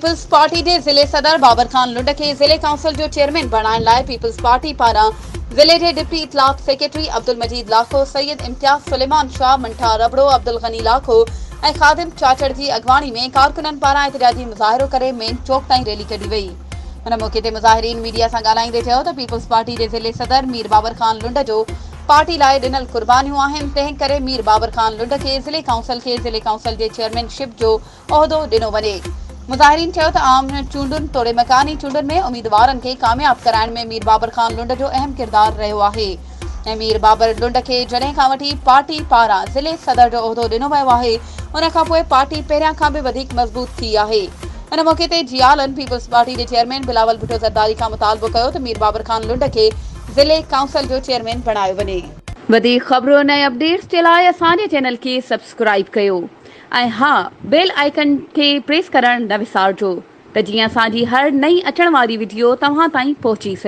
Peoples party के ज़िले सदर बाबर खान लुंड के ज़िले काउंसिल जो चेयरमैन बनाने लाइ पीपल्स पार्टी पारां ज़िले के डिप्टी इतलाक सेक्रेटरी अब्दुल मजीद लाखो, सैयद इम्तियाज सुलेमान शाह, मंठा रबड़ो, अब्दुल गनी लाखो ऐं खादिम चाचड़ की अगवानी में कारकुननि पारां एहतजाजी मुज़ाहिरो करे मेन चौक ताईं रैली कढी वई। हुन मौके ते मुज़ाहिरीन मीडिया सां ॻाल्हाईंदे चयो त पीपल्स पार्टी के ज़िले सदर मीर बाबर खान लुंड जो पार्टी लाइ ॾिनल कुर्बानियूं आहिनि, तंहिं करे मीर बाबर खान लुंड के ज़िले काउंसिल के चेयरमैनशिप जो उहिदो ॾिनो वञे। मुज़ाहिरीन चयो त आम चूंडुनि तोड़े मकानी चूंडुनि में उम्मीदवारनि खे कामयाब कराइण में मीर बाबर खान लुंड जो अहम किरदार रहियो आहे ऐं मीर बाबर लुंड खे जॾहिं खां वठी पार्टी पारां ज़िले सदर जो उहिदो ॾिनो वियो आहे, उन खां पोइ पार्टी पहिरियां खां बि वधीक मज़बूत थी आहे। हुन मौके ते जियालन पीपल्स पार्टी जे चेयरमैन बिलावल भुट्टो ज़रदारी खां मुतालबो कयो त मीर बाबर खान लुंड खे ज़िले काउंसिल जो चेयरमैन बणायो वञे। वधीक ख़बरूं ऐं अपडेट्स जे लाइ असांजे चैनल खे सब्सक्राइब कयो ऐं हाँ, बेल आइकन खे प्रेस करण न विसारजो त जीअं असांजी हर नई अचण वारी वीडियो तव्हां ताईं पहुची सघे।